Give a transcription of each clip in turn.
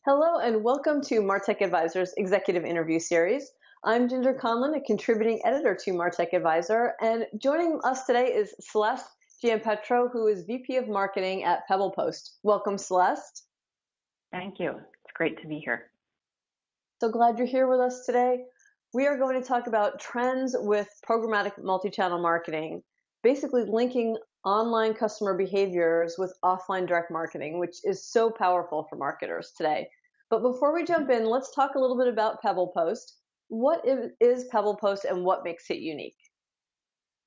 Hello and welcome to Martech Advisor's Executive Interview Series. I'm Ginger Conlon, a contributing editor to Martech Advisor, and joining us today is Celeste Giampetro, who is VP of Marketing at PebblePost. Welcome, Celeste. Thank you. It's great to be here. So glad you're here with us today. We are going to talk about trends with programmatic multi-channel marketing, basically linking online customer behaviors with offline direct marketing, which is so powerful for marketers today. But before we jump in, let's talk a little bit about PebblePost. What is PebblePost and what makes it unique?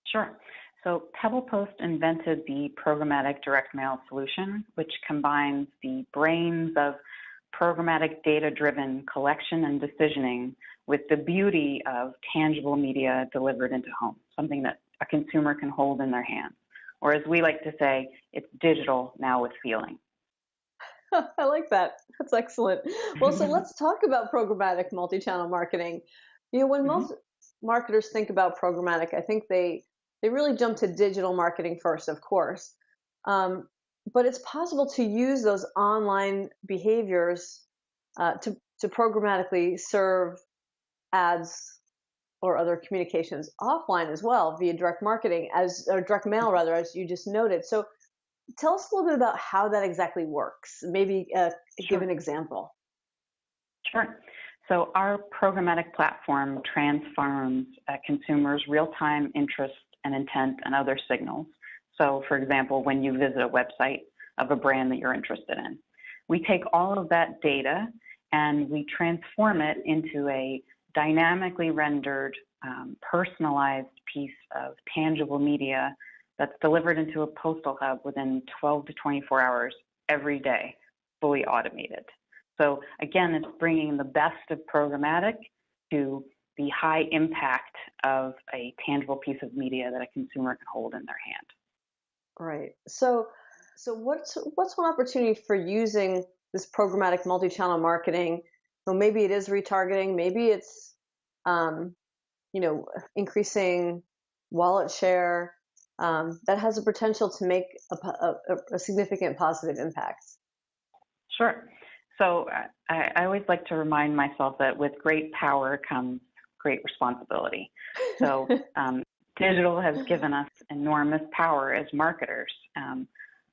Sure. So PebblePost invented the programmatic direct mail solution, which combines the brains of programmatic data-driven collection and decisioning with the beauty of tangible media delivered into home, something that a consumer can hold in their hands. Or as we like to say, it's digital now with feeling. I like that. That's excellent. Well, so let's talk about programmatic multi-channel marketing. When most marketers think about programmatic, I think they really jump to digital marketing first, of course. But it's possible to use those online behaviors to programmatically serve ads or other communications offline as well via direct marketing or direct mail rather, as you just noted. So tell us a little bit about how that exactly works. Maybe give an example. Sure. So our programmatic platform transforms consumers' real-time interest and intent and other signals. So, for example, when you visit a website of a brand that you're interested in, we take all of that data and we transform it into a dynamically rendered, personalized piece of tangible media that's delivered into a postal hub within 12 to 24 hours every day, fully automated. So again, it's bringing the best of programmatic to the high impact of a tangible piece of media that a consumer can hold in their hand. Right. So what's one opportunity for using this programmatic multi-channel marketing? So maybe it is retargeting, maybe it's increasing wallet share that has the potential to make a significant positive impact. Sure. So I always like to remind myself that with great power comes great responsibility. So digital has given us enormous power as marketers,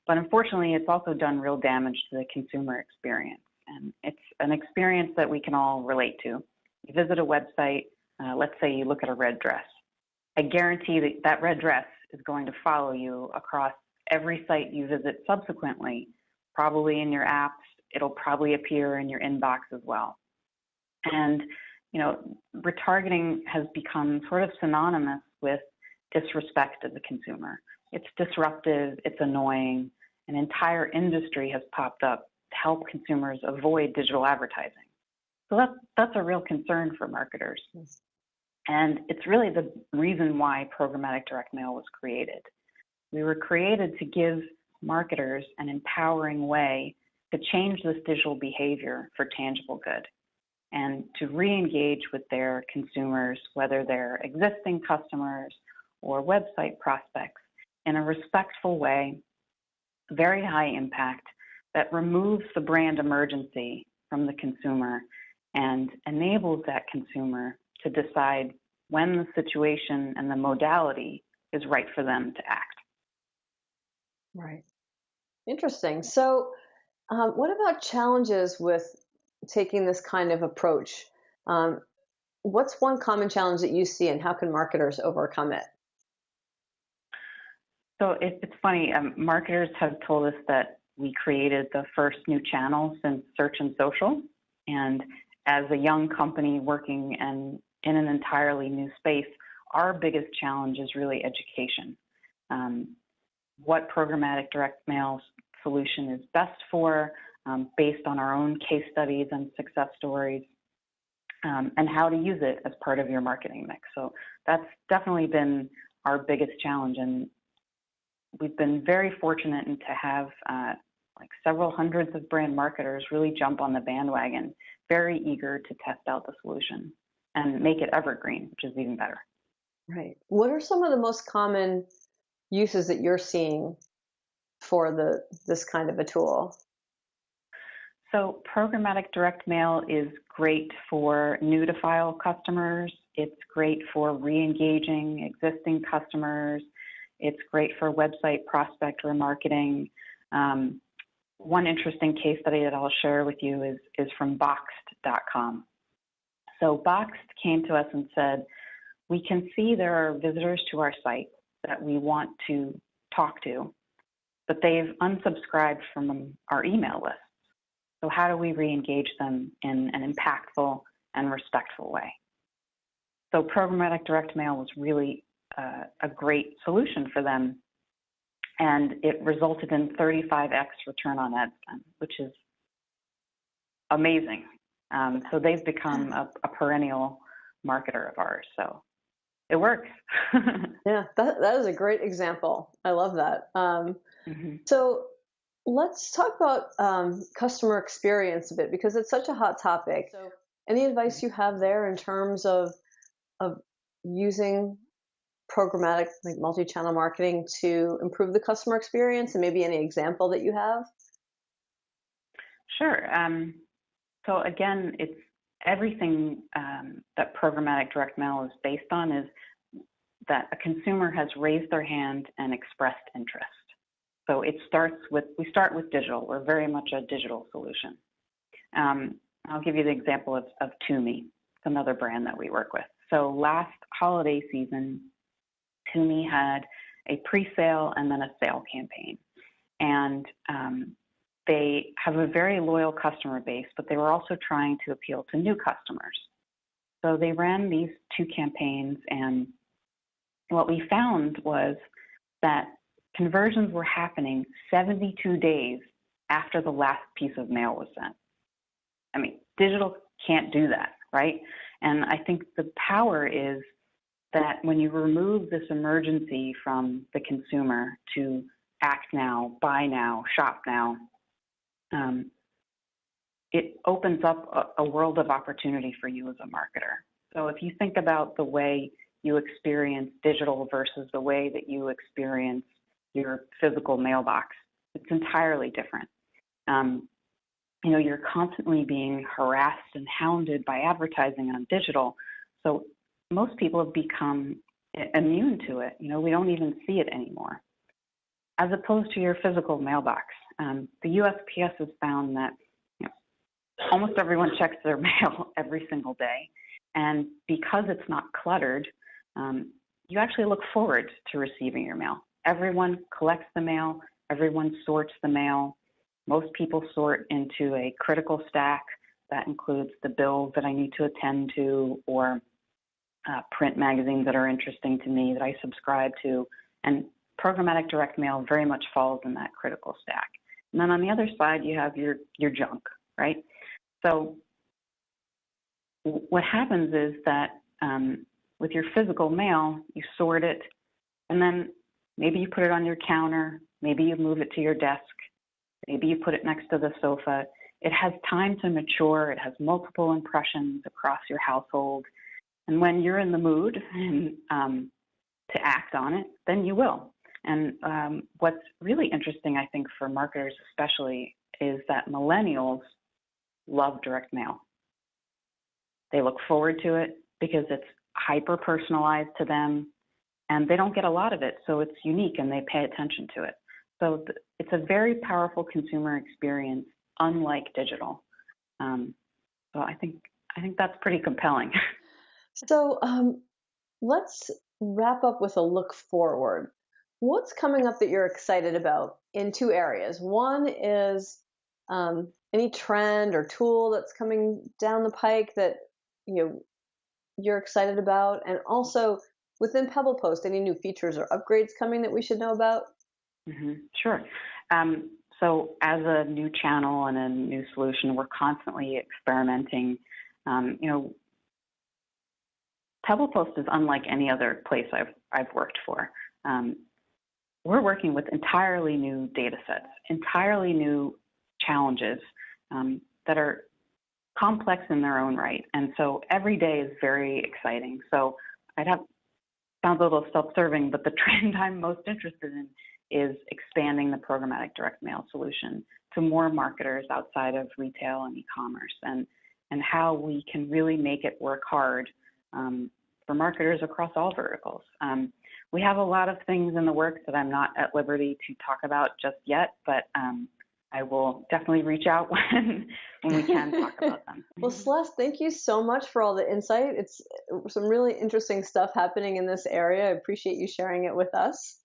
but unfortunately it's also done real damage to the consumer experience. And it's an experience that we can all relate to. You visit a website, let's say you look at a red dress. I guarantee that that red dress is going to follow you across every site you visit subsequently, probably in your apps. It'll probably appear in your inbox as well. And, retargeting has become sort of synonymous with disrespect of the consumer. It's disruptive, it's annoying. An entire industry has popped up to help consumers avoid digital advertising. So that's a real concern for marketers. And it's really the reason why programmatic direct mail was created. We were created to give marketers an empowering way to change this digital behavior for tangible good and to re-engage with their consumers, whether they're existing customers or website prospects, in a respectful way, very high impact, that removes the brand emergency from the consumer and enables that consumer to decide when the situation and the modality is right for them to act. Right. Interesting. So what about challenges with taking this kind of approach? What's one common challenge that you see and how can marketers overcome it? So it's funny, marketers have told us that we created the first new channel since search and social. And as a young company working in an entirely new space, our biggest challenge is really education. What programmatic direct mail solution is best for, based on our own case studies and success stories, and how to use it as part of your marketing mix. So that's definitely been our biggest challenge. And we've been very fortunate to have several hundreds of brand marketers really jump on the bandwagon, very eager to test out the solution and make it evergreen, which is even better. Right. What are some of the most common uses that you're seeing for this kind of a tool? So programmatic direct mail is great for new to file customers. It's great for re-engaging existing customers. It's great for website prospect remarketing. One interesting case study that I'll share with you is from Boxed.com. So Boxed came to us and said, we can see there are visitors to our site that we want to talk to, but they've unsubscribed from our email list. So how do we re-engage them in an impactful and respectful way? So programmatic direct mail was really a great solution for them, and it resulted in 35x return on ad spend, which is amazing. So they've become a perennial marketer of ours. So it works. Yeah, that is a great example. I love that. So let's talk about customer experience a bit, because it's such a hot topic. So any advice you have there in terms of using programmatic, like multi-channel marketing, to improve the customer experience, and maybe any example that you have? Sure. So again, it's everything that programmatic direct mail is based on is that a consumer has raised their hand and expressed interest. So we start with digital. We're very much a digital solution. I'll give you the example of Tumi. It's another brand that we work with. So last holiday season, Tumi had a pre-sale and then a sale campaign. And they have a very loyal customer base, but they were also trying to appeal to new customers. So they ran these two campaigns, and what we found was that conversions were happening 72 days after the last piece of mail was sent. I mean, digital can't do that, right? And I think the power is that when you remove this emergency from the consumer to act now, buy now, shop now, it opens up a world of opportunity for you as a marketer. So if you think about the way you experience digital versus the way that you experience your physical mailbox, it's entirely different. You're constantly being harassed and hounded by advertising on digital. So most people have become immune to it. We don't even see it anymore. As opposed to your physical mailbox, the USPS has found that almost everyone checks their mail every single day. And because it's not cluttered, you actually look forward to receiving your mail. Everyone collects the mail. Everyone sorts the mail. Most people sort into a critical stack that includes the bills that I need to attend to, or print magazines that are interesting to me that I subscribe to. And programmatic direct mail very much falls in that critical stack. And then on the other side, you have your junk, right? So what happens is that with your physical mail, you sort it, and then maybe you put it on your counter, maybe you move it to your desk, maybe you put it next to the sofa. It has time to mature. It has multiple impressions across your household. And when you're in the mood to act on it, then you will. And what's really interesting, I think, for marketers especially, is that millennials love direct mail. They look forward to it because it's hyper-personalized to them, and they don't get a lot of it, so it's unique, and they pay attention to it. So it's a very powerful consumer experience, unlike digital. So I think that's pretty compelling. So let's wrap up with a look forward. What's coming up that you're excited about in two areas? One is any trend or tool that's coming down the pike that you're excited about, and also within PebblePost, any new features or upgrades coming that we should know about? Sure. So as a new channel and a new solution, we're constantly experimenting. PebblePost is unlike any other place I've worked for. We're working with entirely new data sets, entirely new challenges that are complex in their own right. And so every day is very exciting. So sounds a little self-serving, but the trend I'm most interested in is expanding the programmatic direct mail solution to more marketers outside of retail and e-commerce, and how we can really make it work hard for marketers across all verticals. We have a lot of things in the works that I'm not at liberty to talk about just yet, but I will definitely reach out when we can talk about them. Well, Celeste, thank you so much for all the insight. It's some really interesting stuff happening in this area. I appreciate you sharing it with us.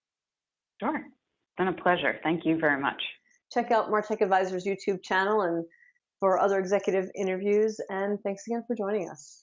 Sure. It's been a pleasure. Thank you very much. Check out Martech Advisor's YouTube channel and for other executive interviews. And thanks again for joining us.